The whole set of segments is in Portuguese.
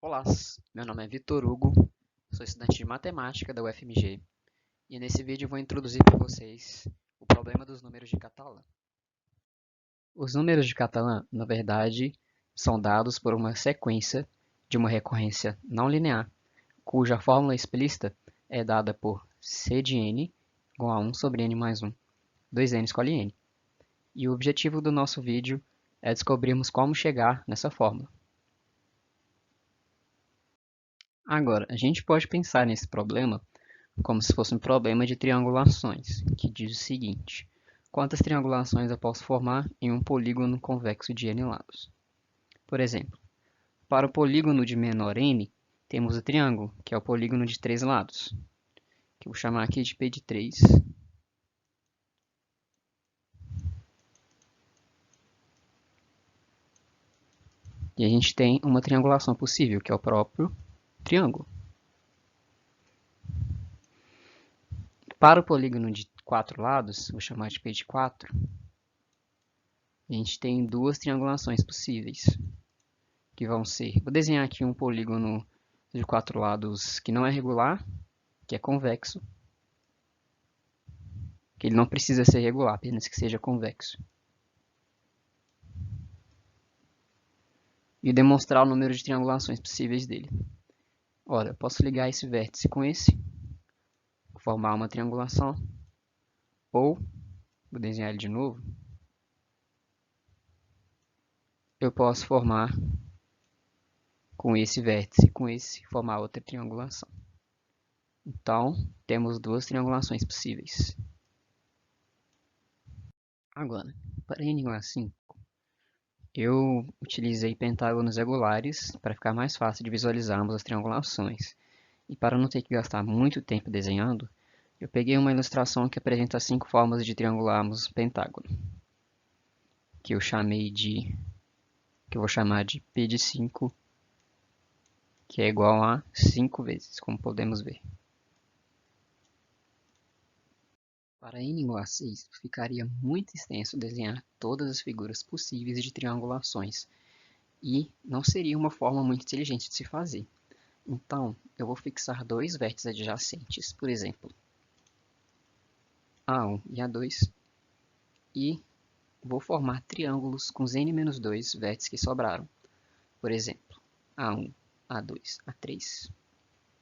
Olá, meu nome é Vitor Hugo, sou estudante de matemática da UFMG e nesse vídeo eu vou introduzir para vocês o problema dos números de Catalan. Os números de Catalan, na verdade, são dados por uma sequência de uma recorrência não linear, cuja fórmula explícita é dada por C de n igual a 1 sobre n mais 1, 2n escolhe n. E o objetivo do nosso vídeo é descobrirmos como chegar nessa fórmula. Agora, a gente pode pensar nesse problema como se fosse um problema de triangulações, que diz o seguinte: quantas triangulações eu posso formar em um polígono convexo de n lados? Por exemplo, para o polígono de menor n, temos o triângulo, que é o polígono de 3 lados, que eu vou chamar aqui de P de 3. E a gente tem uma triangulação possível, que é o próprio triângulo. Para o polígono de 4 lados, vou chamar de P de 4, a gente tem duas triangulações possíveis, que vão ser, vou desenhar aqui um polígono de 4 lados que não é regular, que é convexo, que ele não precisa ser regular, apenas que seja convexo. E demonstrar o número de triangulações possíveis dele. Ora, eu posso ligar esse vértice com esse, formar uma triangulação, ou, vou desenhar ele de novo, eu posso formar com esse vértice, com esse, formar outra triangulação. Então, temos duas triangulações possíveis. Agora, para n igual a 5, eu utilizei pentágonos regulares para ficar mais fácil de visualizarmos as triangulações. E para não ter que gastar muito tempo desenhando, eu peguei uma ilustração que apresenta 5 formas de triangularmos um pentágono, que eu vou chamar de P de 5, que é igual a 5 vezes, como podemos ver. Para n igual a 6, ficaria muito extenso desenhar todas as figuras possíveis de triangulações, e não seria uma forma muito inteligente de se fazer. Então, eu vou fixar dois vértices adjacentes, por exemplo, A1 e A2, e vou formar triângulos com os n-2 vértices que sobraram. Por exemplo, A1, A2, A3,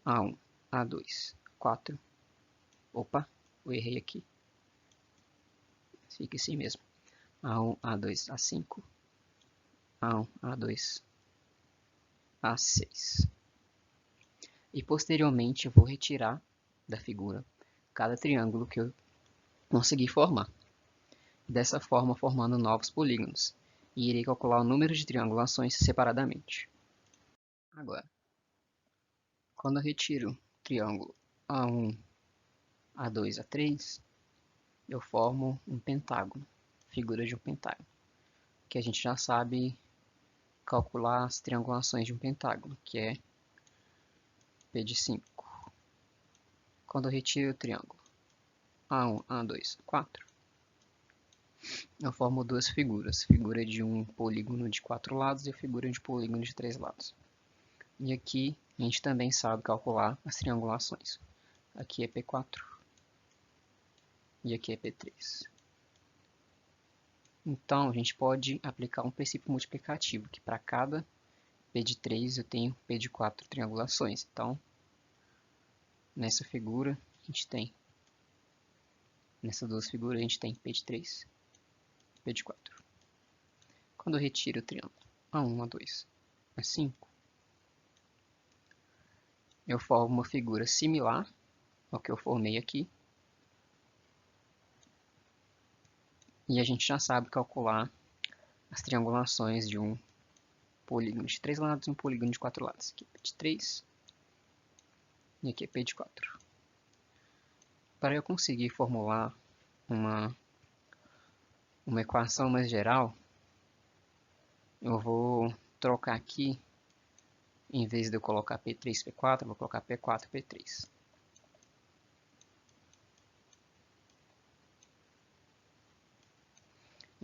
A1, A2, 4. Opa, eu errei aqui. Fica assim mesmo. A1, A2, A5, A1, A2, A6. E posteriormente eu vou retirar da figura cada triângulo que eu conseguir formar. Dessa forma, formando novos polígonos. E irei calcular o número de triangulações separadamente. Agora, quando eu retiro o triângulo A1, A2, A3, eu formo um pentágono, figura de um pentágono, que a gente já sabe calcular as triangulações de um pentágono, que é P de 5. Quando eu retiro o triângulo A1, A2, 4, eu formo duas figuras, figura de um polígono de 4 lados e a figura de um polígono de 3 lados. E aqui a gente também sabe calcular as triangulações. Aqui é P4 e aqui é P3. Então, a gente pode aplicar um princípio multiplicativo, que para cada P de 3 eu tenho P de 4 triangulações. Então, nessa figura, nessas duas figuras, a gente tem P de 3 e P de 4. Quando eu retiro o triângulo A1, A2, A5, eu formo uma figura similar ao que eu formei aqui. E a gente já sabe calcular as triangulações de um polígono de 3 lados e um polígono de 4 lados. Aqui é P de 3 e aqui é P de 4. Para eu conseguir formular uma equação mais geral, eu vou trocar aqui, em vez de eu colocar P3, P4, eu vou colocar P4, P3.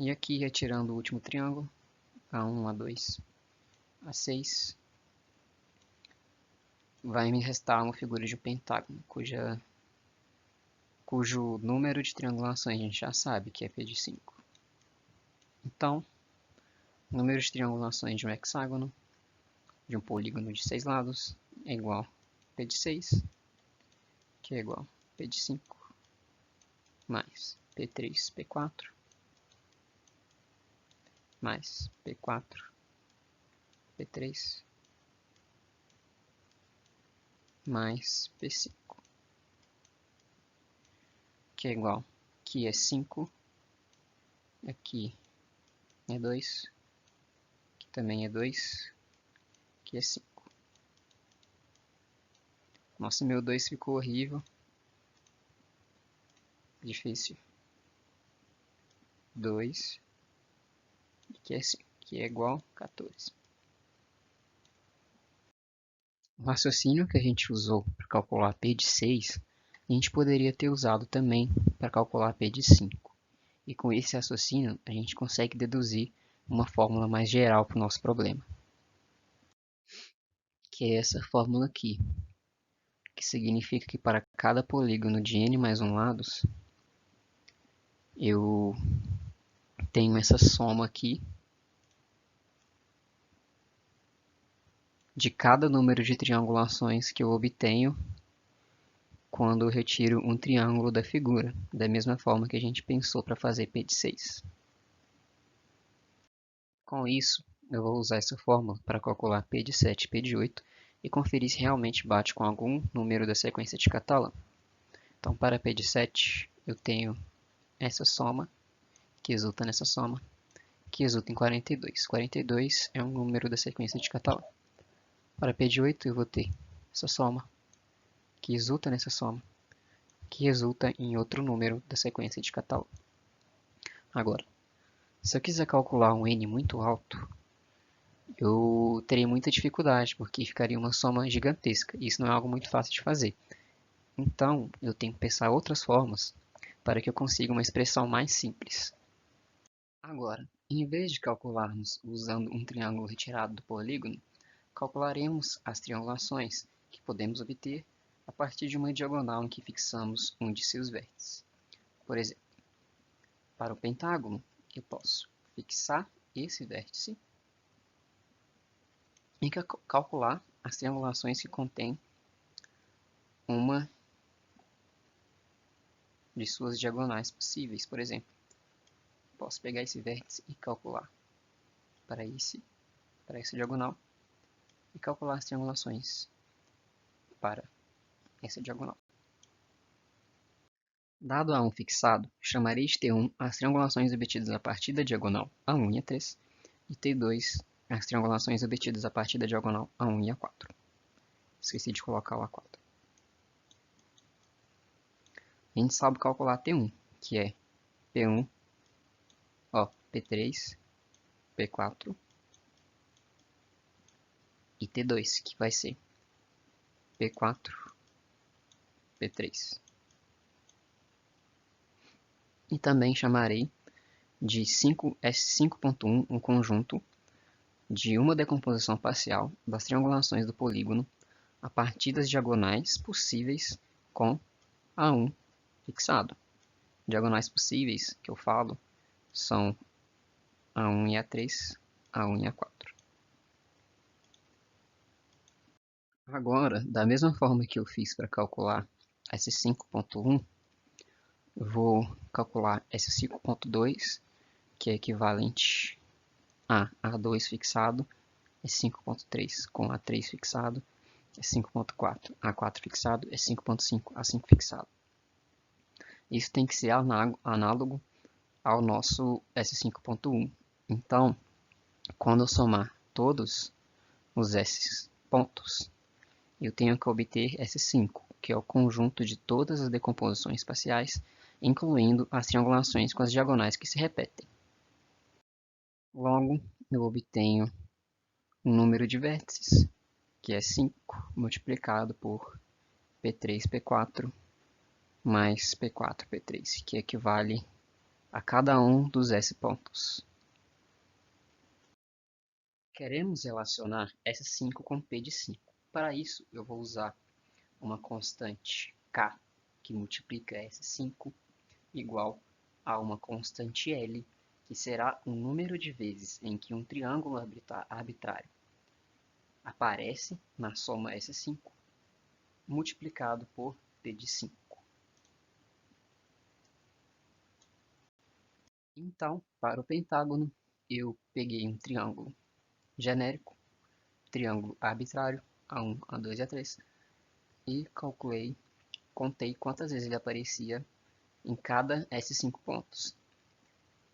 E aqui, retirando o último triângulo, A1, A2, A6, vai me restar uma figura de um pentágono, cujo número de triangulações a gente já sabe, que é P de 5. Então, o número de triangulações de um hexágono, de um polígono de 6 lados, é igual a P de 6, que é igual a P de 5, mais P3, P4, mais P4, P3, mais P5, que é igual, aqui é 5, aqui é 2, aqui também é 2, aqui é 5. Nossa, meu 2 ficou horrível, difícil. 2, que é 5, que é igual a 14. O raciocínio que a gente usou para calcular P de 6, a gente poderia ter usado também para calcular P de 5. E com esse raciocínio, a gente consegue deduzir uma fórmula mais geral para o nosso problema, que é essa fórmula aqui, que significa que para cada polígono de n mais 1 lados, eu tenho essa soma aqui de cada número de triangulações que eu obtenho quando eu retiro um triângulo da figura, da mesma forma que a gente pensou para fazer P de 6. Com isso, eu vou usar essa fórmula para calcular P de 7 e P de 8 e conferir se realmente bate com algum número da sequência de Catalan. Então, para P de 7, eu tenho essa soma, que resulta nessa soma, que resulta em 42. 42 é um número da sequência de Catalan. Para P de 8, eu vou ter essa soma, que resulta nessa soma, que resulta em outro número da sequência de Catalan. Agora, se eu quiser calcular um n muito alto, eu terei muita dificuldade, porque ficaria uma soma gigantesca. E isso não é algo muito fácil de fazer. Então, eu tenho que pensar outras formas para que eu consiga uma expressão mais simples. Agora, em vez de calcularmos usando um triângulo retirado do polígono, calcularemos as triangulações que podemos obter a partir de uma diagonal em que fixamos um de seus vértices. Por exemplo, para o pentágono, eu posso fixar esse vértice e calcular as triangulações que contêm uma de suas diagonais possíveis. Por exemplo, posso pegar esse vértice e calcular para essa diagonal e calcular as triangulações para essa diagonal. Dado A1 fixado, chamarei de T1 as triangulações obtidas a partir da diagonal A1 e A3 e T2 as triangulações obtidas a partir da diagonal A1 e A4. Esqueci de colocar o A4. A gente sabe calcular T1, que é P1, P3, P4 e T2, que vai ser P4, P3. E também chamarei de S5.1 um conjunto de uma decomposição parcial das triangulações do polígono a partir das diagonais possíveis com A1 fixado. Diagonais possíveis que eu falo são A1 e A3, A1 e A4. Agora, da mesma forma que eu fiz para calcular S5.1, eu vou calcular S5.2, que é equivalente a A2 fixado, S5.3 com A3 fixado, S5.4, A4 fixado, S5.5, A5 fixado. Isso tem que ser análogo ao nosso S5.1. Então, quando eu somar todos os S pontos, eu tenho que obter S5, que é o conjunto de todas as decomposições parciais, incluindo as triangulações com as diagonais que se repetem. Logo, eu obtenho um número de vértices, que é 5 multiplicado por P3, P4, mais P4, P3, que equivale a cada um dos S pontos. Queremos relacionar S5 com P de 5. Para isso, eu vou usar uma constante k, que multiplica S5, igual a uma constante L, que será o número de vezes em que um triângulo arbitrário aparece na soma S5, multiplicado por P de 5. Então, para o pentágono, eu peguei um triângulo genérico, triângulo arbitrário, A1, A2 e A3, e contei quantas vezes ele aparecia em cada S5 pontos.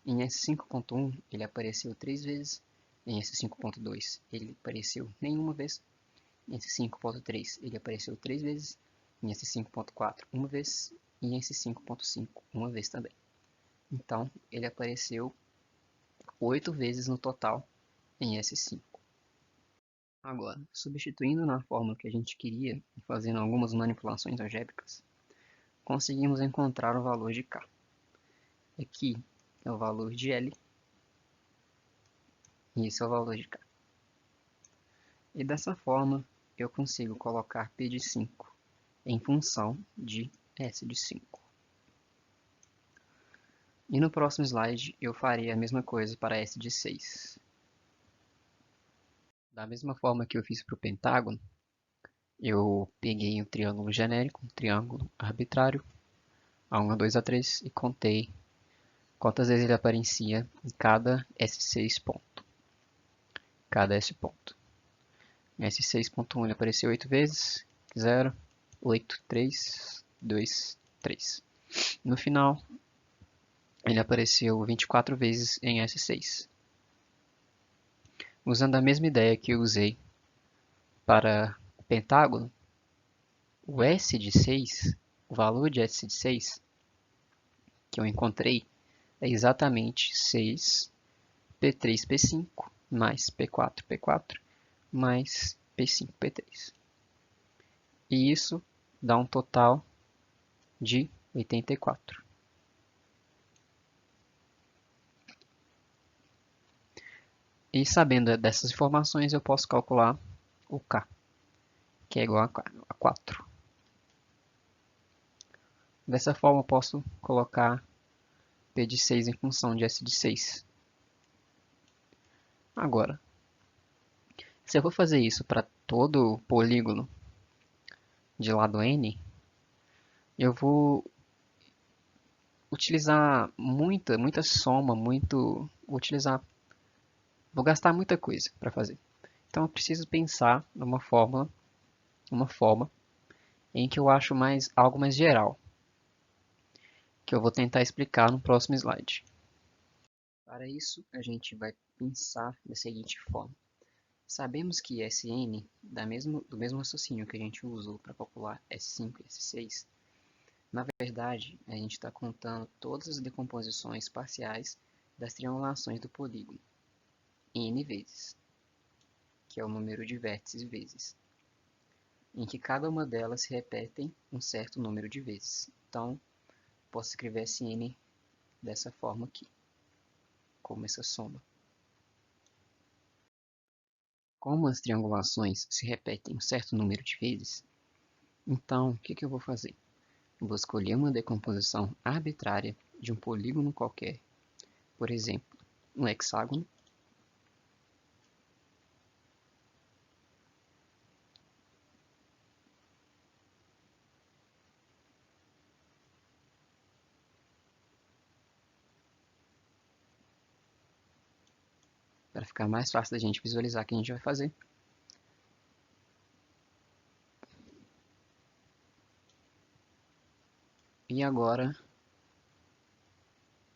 Em S5.1 ele apareceu 3 vezes, em S5.2 ele apareceu nenhuma vez, em S5.3 ele apareceu 3 vezes, em S5.4 uma vez e em S5.5 uma vez também. Então ele apareceu 8 vezes no total em S5. Agora, substituindo na fórmula que a gente queria e fazendo algumas manipulações algébricas, conseguimos encontrar o valor de K. Aqui é o valor de L e esse é o valor de K. E dessa forma eu consigo colocar P de 5 em função de S de 5. E no próximo slide eu farei a mesma coisa para S de 6. Da mesma forma que eu fiz para o pentágono, eu peguei um triângulo genérico, um triângulo arbitrário, A1, A2, A3, e contei quantas vezes ele aparecia em cada S6 ponto. Cada S ponto. Em S6.1 ele apareceu 8 vezes, 0, 8, 3, 2, 3. No final, ele apareceu 24 vezes em S6. Usando a mesma ideia que eu usei para o pentágono, o S de 6, o valor de S de 6 que eu encontrei é exatamente 6 P3, P5 mais P4, P4 mais P5, P3. E isso dá um total de 84. E sabendo dessas informações, eu posso calcular o K, que é igual a 4. Dessa forma, eu posso colocar P de 6 em função de S de 6. Agora, se eu for fazer isso para todo o polígono de lado N, eu vou utilizar muita soma, vou gastar muita coisa para fazer. Então eu preciso pensar numa fórmula, uma forma em que eu acho algo mais geral, que eu vou tentar explicar no próximo slide. Para isso, a gente vai pensar da seguinte forma. Sabemos que Sn, do mesmo raciocínio que a gente usou para calcular S5 e S6, na verdade, a gente está contando todas as decomposições parciais das triangulações do polígono, em n vezes, que é o número de vértices vezes, em que cada uma delas se repetem um certo número de vezes. Então, posso escrever Sn dessa forma aqui, como essa soma. Como as triangulações se repetem um certo número de vezes, então o que eu vou fazer? Eu vou escolher uma decomposição arbitrária de um polígono qualquer, por exemplo, um hexágono, para ficar mais fácil da gente visualizar o que a gente vai fazer. E agora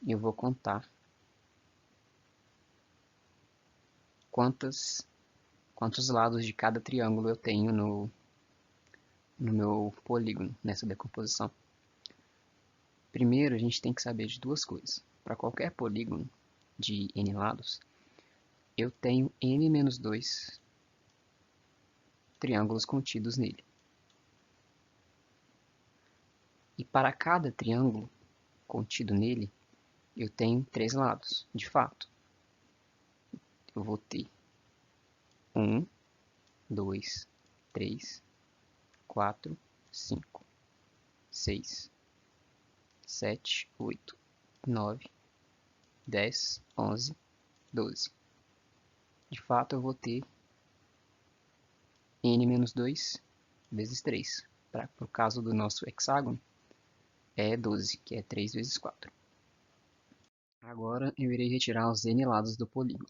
eu vou contar quantos lados de cada triângulo eu tenho no meu polígono, nessa decomposição. Primeiro, a gente tem que saber de duas coisas. Para qualquer polígono de n lados, eu tenho n-2 triângulos contidos nele. E para cada triângulo contido nele, eu tenho 3 lados, de fato. Eu vou ter 1, 2 3, 4, 5, 6, 7, 8, 9, 10, 11, 12. De fato, eu vou ter n menos 2 vezes 3. Para o caso do nosso hexágono, é 12, que é 3 vezes 4. Agora eu irei retirar os n lados do polígono.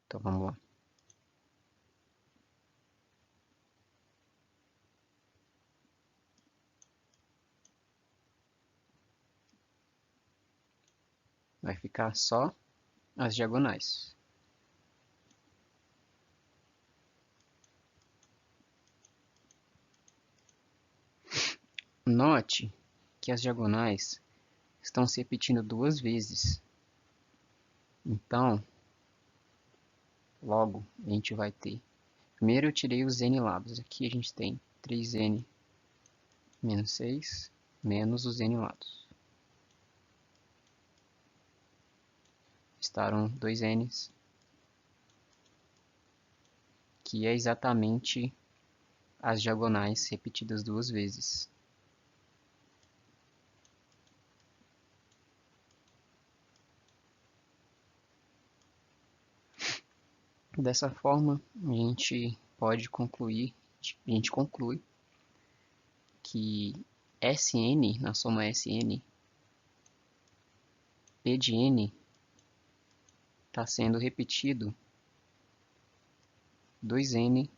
Então vamos lá. Vai ficar só as diagonais. Note que as diagonais estão se repetindo duas vezes. Então, logo, a gente vai ter... Primeiro eu tirei os n lados. Aqui a gente tem 3n menos 6 menos os n lados. Restaram 2n's, que é exatamente as diagonais repetidas duas vezes. Dessa forma, a gente conclui que Sn, na soma Sn, P de n está sendo repetido 2n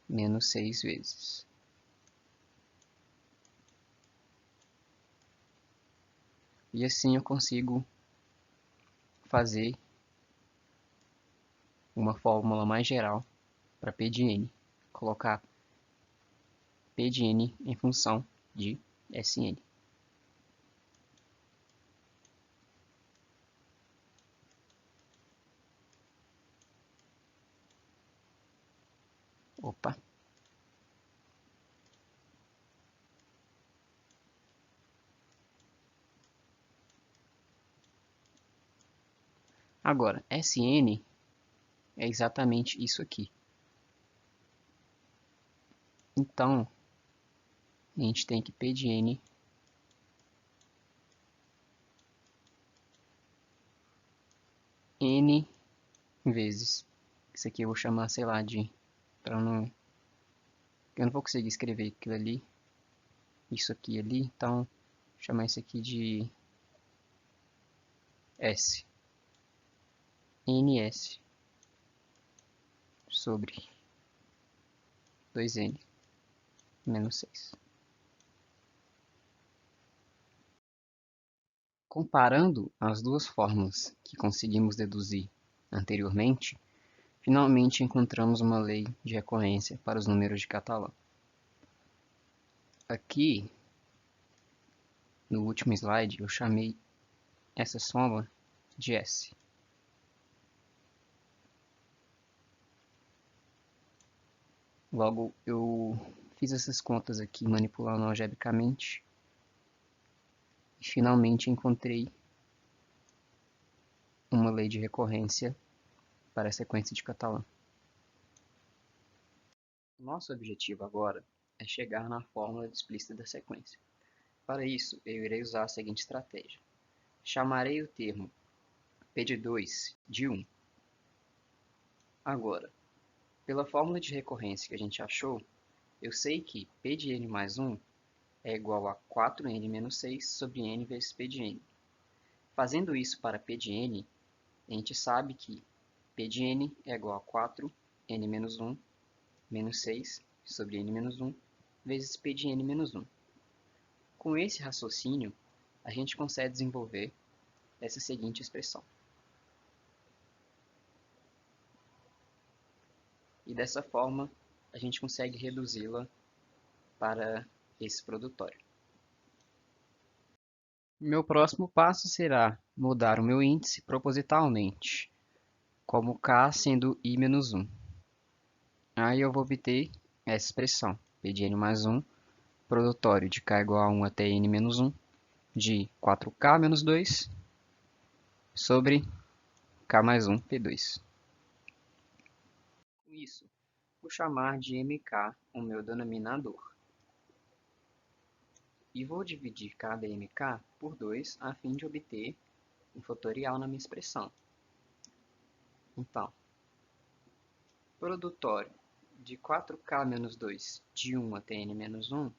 menos 6 vezes. E assim eu consigo fazer uma fórmula mais geral para P de n. Colocar P de n em função de Sn. Opa! Agora, Sn é exatamente isso aqui. Então, a gente tem que P de n n vezes. Isso aqui eu vou chamar, sei lá, de... Eu não vou conseguir escrever aquilo ali. Isso aqui ali. Então, vou chamar isso aqui de S. ns sobre 2n menos 6. Comparando as duas fórmulas que conseguimos deduzir anteriormente, finalmente encontramos uma lei de recorrência para os números de Catalan. Aqui, no último slide, eu chamei essa soma de S. Logo, eu fiz essas contas aqui manipulando algebricamente e finalmente encontrei uma lei de recorrência para a sequência de Catalan. Nosso objetivo agora é chegar na fórmula explícita da sequência. Para isso, eu irei usar a seguinte estratégia. Chamarei o termo P de 2 de 1. Agora, pela fórmula de recorrência que a gente achou, eu sei que P de n mais 1 é igual a 4n menos 6 sobre n vezes P de n. Fazendo isso para P de n, a gente sabe que P de n é igual a 4n menos 1 menos 6 sobre n menos 1 vezes P de n menos 1. Com esse raciocínio, a gente consegue desenvolver essa seguinte expressão. E dessa forma, a gente consegue reduzi-la para esse produtório. Meu próximo passo será mudar o meu índice propositalmente, como k sendo i menos 1. Aí eu vou obter essa expressão, P de n mais 1, produtório de k igual a 1 até n menos 1, de 4k menos 2 sobre k mais 1, P2. Com isso, vou chamar de mk o meu denominador. E vou dividir cada mk por 2 a fim de obter um fatorial na minha expressão. Então, produtório de 4k menos 2 de 1 até n menos 1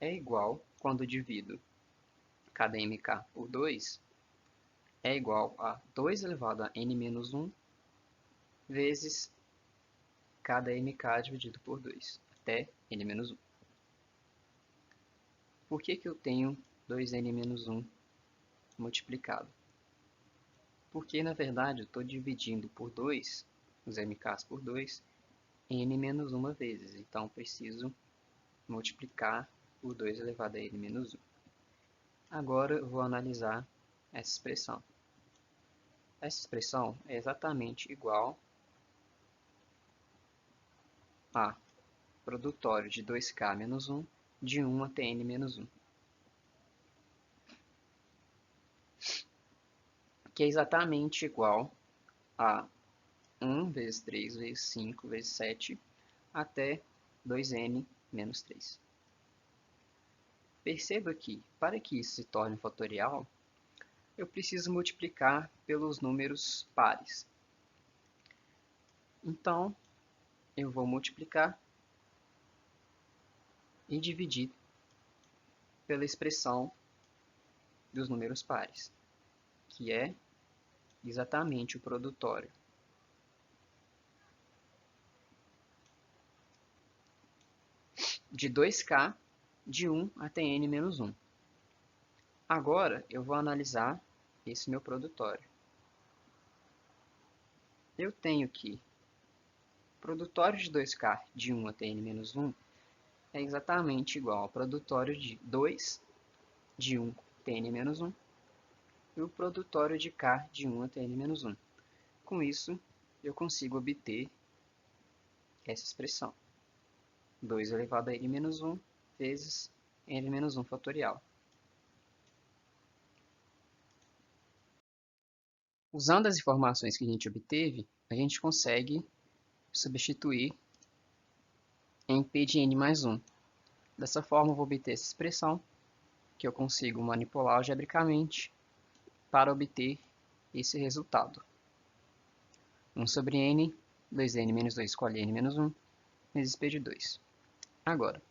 é igual, quando divido cada mk por 2, é igual a 2 elevado a n menos 1 vezes cada mk dividido por 2, até n menos 1. Por que eu tenho 2n menos 1 multiplicado? Porque, na verdade, eu estou dividindo por 2, os mk's por 2, n menos 1 vezes. Então, preciso multiplicar por 2 elevado a n menos 1. Agora, eu vou analisar essa expressão. Essa expressão é exatamente igual a produtório de 2k menos 1 de 1 até n menos 1. Que é exatamente igual a 1 vezes 3 vezes 5 vezes 7 até 2n menos 3. Perceba que, para que isso se torne um fatorial, eu preciso multiplicar pelos números pares. Então, eu vou multiplicar e dividir pela expressão dos números pares, que é exatamente o produtório de 2k de 1 até n menos 1. Agora, eu vou analisar esse meu produtório. Eu tenho que o produtório de 2k de 1 até n menos 1 é exatamente igual ao produtório de 2 de 1 até n menos 1 e o produtório de k de 1 até n menos 1. Com isso, eu consigo obter essa expressão. 2 elevado a n menos 1 vezes n menos 1 fatorial. Usando as informações que a gente obteve, a gente consegue substituir em p de n mais 1. Dessa forma, eu vou obter essa expressão, que eu consigo manipular algebricamente para obter esse resultado. 1 sobre n, 2n menos 2 escolhe n menos 1, vezes p de 2. Agora,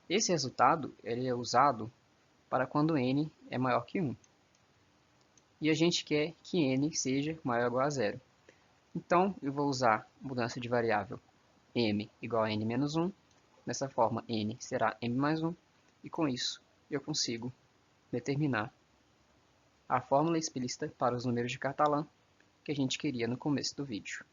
esse resultado ele é usado para quando n é maior que 1. E a gente quer que n seja maior ou igual a 0. Então, eu vou usar mudança de variável m igual a n menos 1. Dessa forma, n será m mais 1. E com isso, eu consigo determinar a fórmula explícita para os números de Catalan que a gente queria no começo do vídeo.